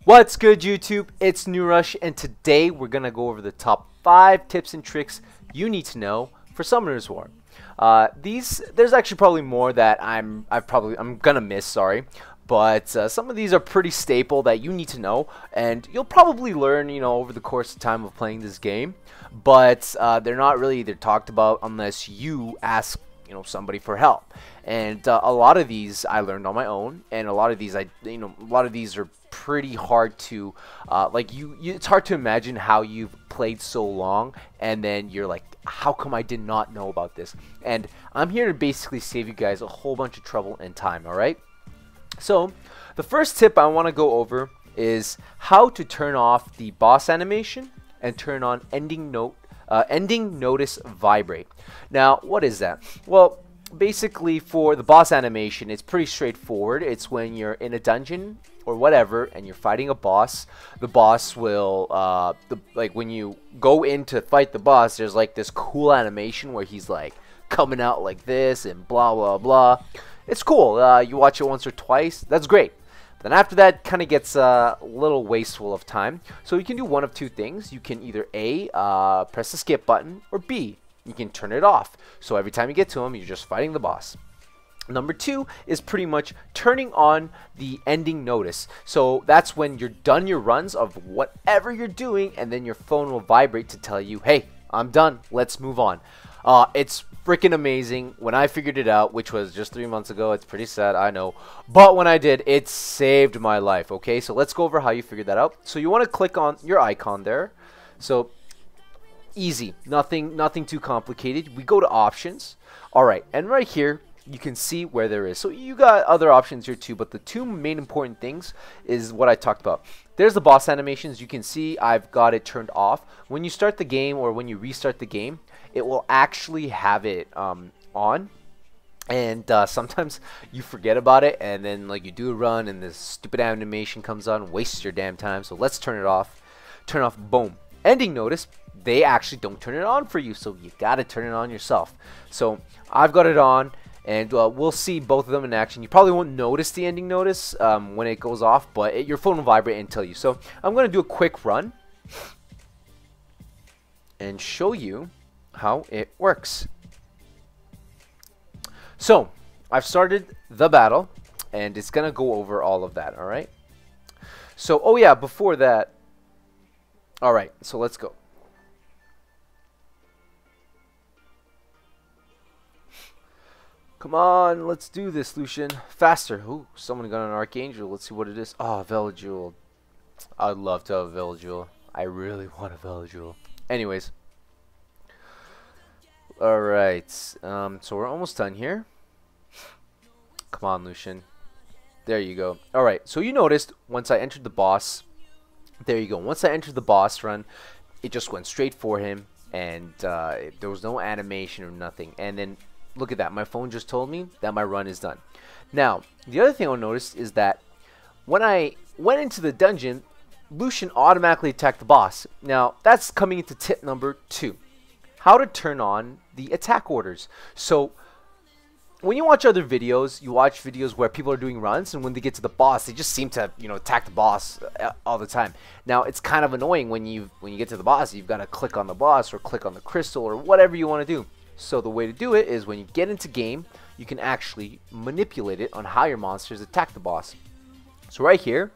What's good, YouTube? It's NewRush, and today we're gonna go over the top 5 tips and tricks you need to know for Summoner's War. There's actually probably more that I'm gonna miss, sorry, but some of these are pretty staple that you need to know, and you'll probably learn, over the course of time of playing this game. But they're not really either talked about unless you ask, somebody for help. And a lot of these I learned on my own, and a lot of these are pretty hard to it's hard to imagine how you've played so long and then you're like, how come I did not know about this? And I'm here to basically save you guys a whole bunch of trouble and time. All right, so the first tip I want to go over is how to turn off the boss animation and turn on ending notice vibrate. Now, what is that? Well, basically, for the boss animation, it's pretty straightforward. It's when you're in a dungeon or whatever and you're fighting a boss. The boss will when you go in to fight the boss, there's like this cool animation where he's like coming out like this and blah blah blah. It's cool. You watch it once or twice, that's great. Then after that, kind of gets a little wasteful of time. So you can do one of two things. You can either A, press the skip button, or B, you can turn it off. So every time you get to him, you're just fighting the boss. Number 2 is pretty much turning on the ending notice. So that's when you're done your runs of whatever you're doing, and then your phone will vibrate to tell you, hey, I'm done, let's move on. It's freaking amazing. When I figured it out, which was just 3 months ago, it's pretty sad, I know, but when I did, it saved my life. Okay, so let's go over how you figured that out. So you want to click on your icon there. So easy, nothing too complicated. We go to options. All right, and right here you can see where there is. So you got other options here too, but the two main important things is what I talked about. There's the boss animations. You can see I've got it turned off. When you start the game or when you restart the game, it will actually have it on. And sometimes you forget about it, and then like you do a run and this stupid animation comes on, wastes your damn time. So let's turn it off. Turn off, boom. Ending notice, they actually don't turn it on for you, so you gotta turn it on yourself. So I've got it on, and we'll see both of them in action. You probably won't notice the ending notice when it goes off, but your phone will vibrate and tell you. So I'm gonna do a quick run and show you how it works. So I've started the battle, and it's gonna go over all of that. All right, so oh yeah, before that, all right, so let's go. Come on, let's do this, Lucian. Faster. Ooh, someone got an Archangel. Let's see what it is. Oh, Veligul. I'd love to have a Veligul. I really want a Veligul. Anyways. Alright. So we're almost done here. Come on, Lucian. There you go. Alright, so you noticed once I entered the boss. There you go. Once I entered the boss run, it just went straight for him. And there was no animation or nothing. And then look at that. My phone just told me that my run is done. Now, the other thing I noticed is that when I went into the dungeon, Lucian automatically attacked the boss. Now, that's coming into tip number 2. How to turn on the attack orders. So, when you watch other videos, you watch videos where people are doing runs, and when they get to the boss, they just seem to, attack the boss all the time. Now, it's kind of annoying when you get to the boss, you've got to click on the boss or click on the crystal or whatever you want to do. So the way to do it is when you get into game, you can actually manipulate it on how your monsters attack the boss. So right here,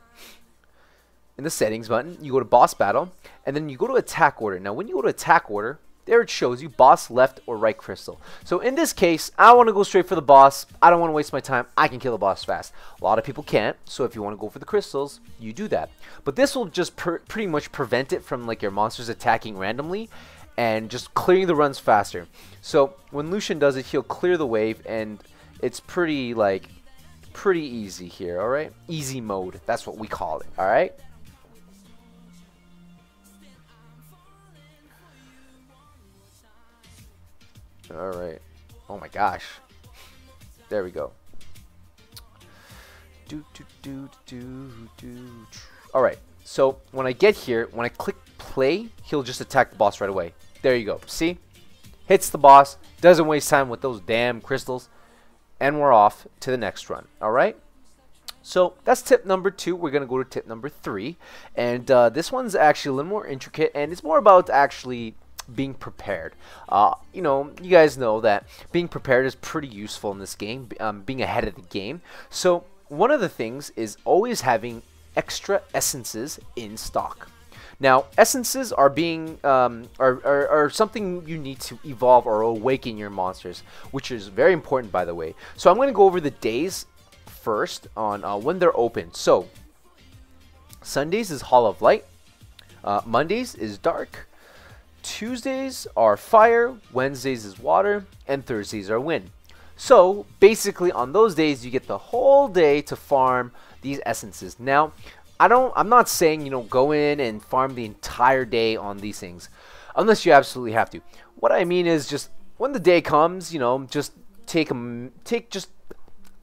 in the settings button, you go to boss battle, and then you go to attack order. Now when you go to attack order, there it shows you boss left or right crystal. So in this case, I want to go straight for the boss. I don't want to waste my time. I can kill the boss fast. A lot of people can't, so if you want to go for the crystals, you do that. But this will just pretty much prevent it from like your monsters attacking randomly and just clearing the runs faster. So when Lucian does it, he'll clear the wave, and it's pretty easy here. All right, easy mode, that's what we call it. All right, oh my gosh, there we go. All right, so when I get here, when I click play, he'll just attack the boss right away. There you go. See? Hits the boss, doesn't waste time with those damn crystals, and we're off to the next run. Alright? So that's tip number 2. We're going to go to tip number 3. And this one's actually a little more intricate, and it's more about actually being prepared. You know, you guys know that being prepared is pretty useful in this game, being ahead of the game. So one of the things is always having extra essences in stock. Now, essences are being are something you need to evolve or awaken your monsters, which is very important, by the way. So I'm going to go over the days first on when they're open. So Sundays is Hall of Light, Mondays is Dark, Tuesdays are Fire, Wednesdays is Water, and Thursdays are Wind. So basically on those days you get the whole day to farm these essences. Now I'm not saying, you know, go in and farm the entire day on these things unless you absolutely have to. What I mean is just when the day comes, you know, just take just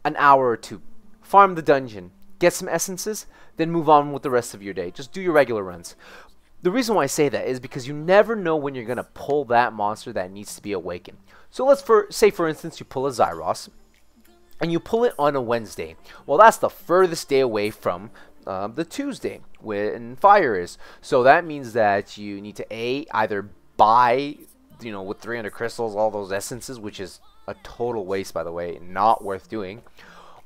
an hour or two, farm the dungeon, get some essences, then move on with the rest of your day. Just do your regular runs. The reason why I say that is because you never know when you're going to pull that monster that needs to be awakened. So let's say for instance you pull a Zyros and you pull it on a Wednesday. Well, that's the furthest day away from the Tuesday when Fire is. So that means that you need to either buy, you know, with 300 crystals all those essences, which is a total waste, by the way, not worth doing.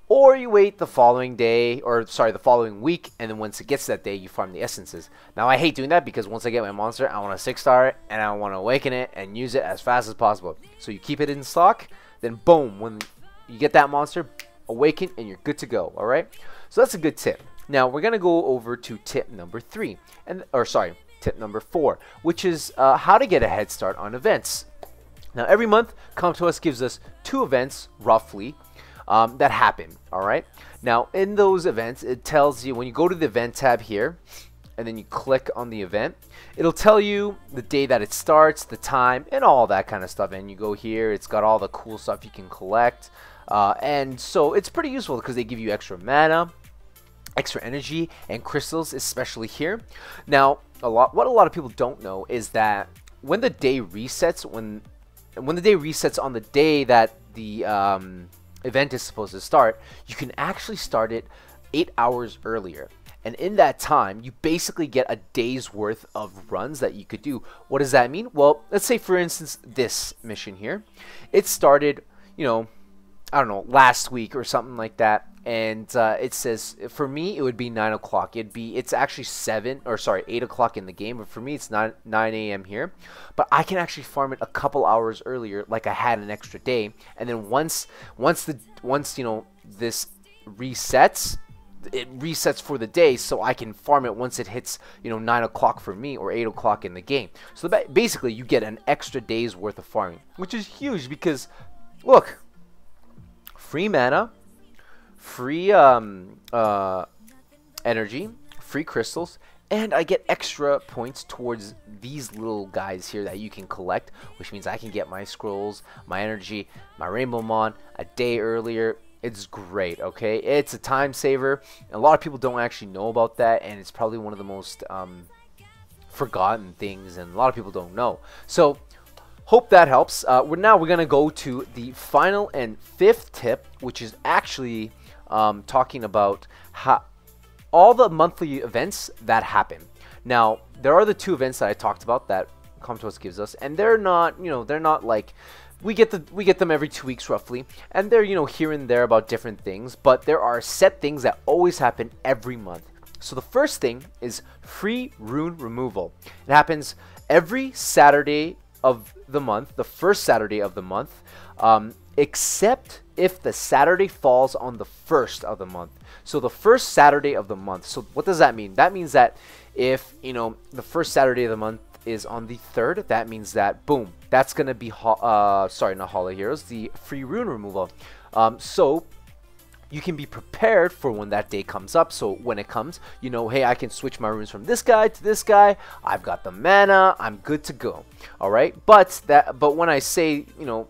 Or you wait the following day, or sorry, the following week, and then once it gets that day, you farm the essences. Now I hate doing that because once I get my monster, I want to 6-star it, and I want to awaken it and use it as fast as possible. So you keep it in stock, then boom, when you get that monster, awaken, and you're good to go. All right. So that's a good tip. Now we're gonna go over to tip number 3, tip number 4, which is how to get a head start on events. Now every month, Come To Us gives us 2 events roughly that happen. All right. Now in those events, it tells you when you go to the event tab here, and then you click on the event, it'll tell you the day that it starts, the time, and all that kind of stuff. And you go here, it's got all the cool stuff you can collect, and so it's pretty useful because they give you extra mana, extra energy, and crystals, especially here. Now what a lot of people don't know is that when the day resets, when the day resets on the day that the event is supposed to start, you can actually start it 8 hours earlier, and in that time you basically get a day's worth of runs that you could do. What does that mean? Well, let's say for instance this mission here, it started, you know, I don't know, last week or something like that, and it says for me it would be 9 o'clock. It's actually 8 o'clock in the game, but for me it's 9 a.m. here. But I can actually farm it a couple hours earlier, like I had an extra day, and then once you know this resets, it resets for the day, so I can farm it once it hits, you know, 9 o'clock for me or 8 o'clock in the game. So basically you get an extra day's worth of farming, which is huge because look, free mana, free energy, free crystals, and I get extra points towards these little guys here that you can collect, which means I can get my scrolls, my energy, my rainbow mon a day earlier. It's great. Okay, it's a time saver. A lot of people don't actually know about that, and it's probably one of the most forgotten things, and a lot of people don't know. So hope that helps. We're gonna go to the final and 5th tip, which is actually talking about all the monthly events that happen. Now there are the 2 events that I talked about that Come To Us gives us, and they're not, you know, they're not like we get them every 2 weeks roughly, and they're, you know, here and there about different things, but there are set things that always happen every month. So the first thing is free rune removal. It happens every Saturday of the month, the first Saturday of the month, except if the Saturday falls on the 1st of the month. So the first Saturday of the month. So what does that mean? That means that if, you know, the first Saturday of the month is on the 3rd, that means that boom, that's gonna be sorry, not Hall of Heroes, the free rune removal. So you can be prepared for when that day comes up. So when it comes, you know, hey, I can switch my runes from this guy to this guy. I've got the mana. I'm good to go. All right. But when I say, you know,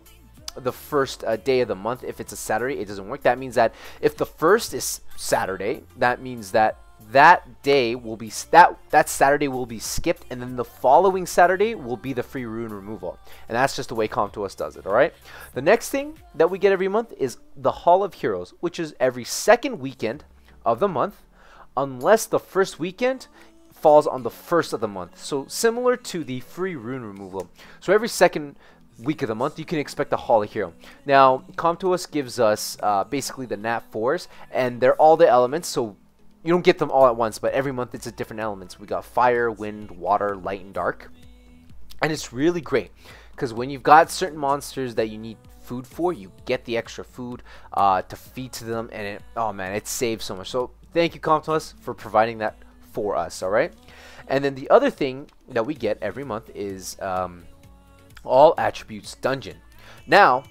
the first day of the month, if it's a Saturday, it doesn't work. That means that if the 1st is Saturday, that means that that day will be that Saturday will be skipped, and then the following Saturday will be the free rune removal, and that's just the way Come To Us does it. All right. The next thing that we get every month is the Hall of Heroes, which is every 2nd weekend of the month, unless the first weekend falls on the first of the month. So similar to the free rune removal. So every second week of the month, you can expect a Holo hero. Now, Come To Us gives us basically the Nat 4s, and they're all the elements, so you don't get them all at once, but every month it's a different elements. We got fire, wind, water, light, and dark. And it's really great, because when you've got certain monsters that you need food for, you get the extra food to feed to them, and oh man, it saves so much. So thank you, Come To Us, for providing that for us, alright? And then the other thing that we get every month is all attributes dungeon. Now,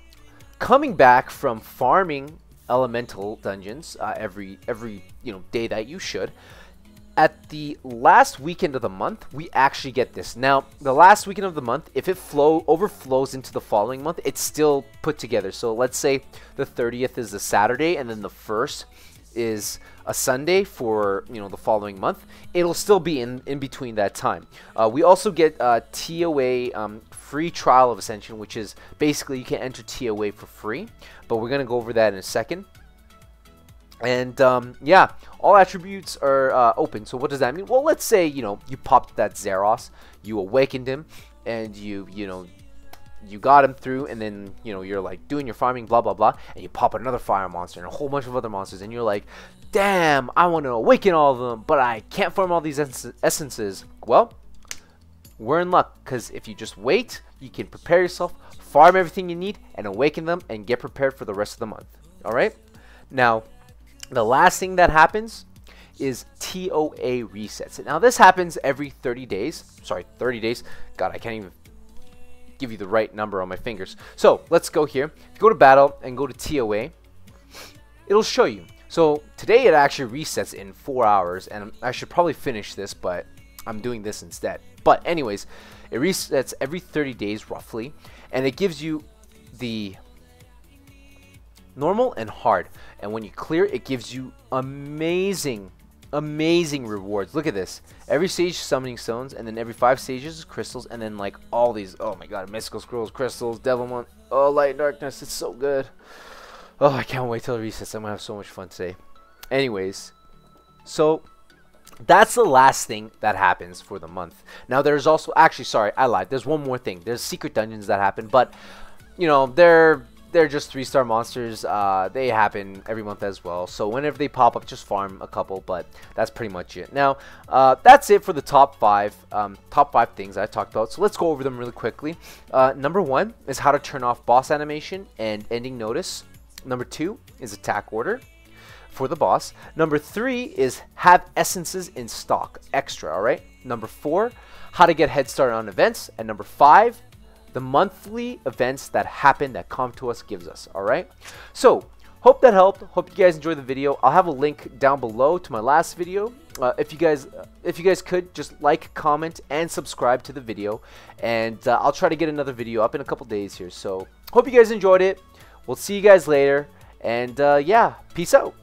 coming back from farming elemental dungeons every day that you should, at the last weekend of the month, we actually get this. Now, the last weekend of the month, if it overflows into the following month, it's still put together. So let's say the 30th is a Saturday, and then the 1st is a Sunday for the following month. It'll still be in between that time. We also get TOA free trial of Ascension, which is basically you can enter TOA for free, but we're gonna go over that in a second. And yeah, all attributes are open. So what does that mean? Well, let's say you popped that Zeros, you awakened him, and you got him through, and then you're like doing your farming, blah blah blah, and you pop another fire monster and a whole bunch of other monsters, and you're like, damn, I want to awaken all of them, but I can't farm all these essences. Well, we're in luck, because if you just wait, you can prepare yourself, farm everything you need, and awaken them, and get prepared for the rest of the month. All right. Now, the last thing that happens is TOA resets. Now, this happens every 30 days. Sorry, 30 days. God, I can't even give you the right number on my fingers. So let's go here. If you go to battle and go to TOA, it'll show you. So today it actually resets in 4 hours, and I should probably finish this, but I'm doing this instead. But anyways, it resets every 30 days roughly, and it gives you the normal and hard, and when you clear, it gives you amazing rewards. Look at this. Every stage summoning stones, and then every 5 stages crystals, and then like all these, oh my god, mystical scrolls, crystals, devilmon, oh, light and darkness. It's so good. Oh, I can't wait till it resets. I'm gonna have so much fun today. Anyways, so that's the last thing that happens for the month. Now there's also, actually, sorry, I lied, there's one more thing. There's secret dungeons that happen, but they're just 3-star monsters. They happen every month as well. So whenever they pop up, just farm a couple. But that's pretty much it. Now, that's it for the top five things I talked about. So let's go over them really quickly. Number 1 is how to turn off boss animation and ending notice. Number 2 is attack order for the boss. Number 3 is have essences in stock extra. All right. Number 4, how to get head start on events. And number 5, the monthly events that happen that Come To Us gives us. All right, so hope that helped. Hope you guys enjoyed the video. I'll have a link down below to my last video. If you guys could just like, comment, and subscribe to the video, and I'll try to get another video up in a couple days here. So hope you guys enjoyed it. We'll see you guys later, and yeah, peace out.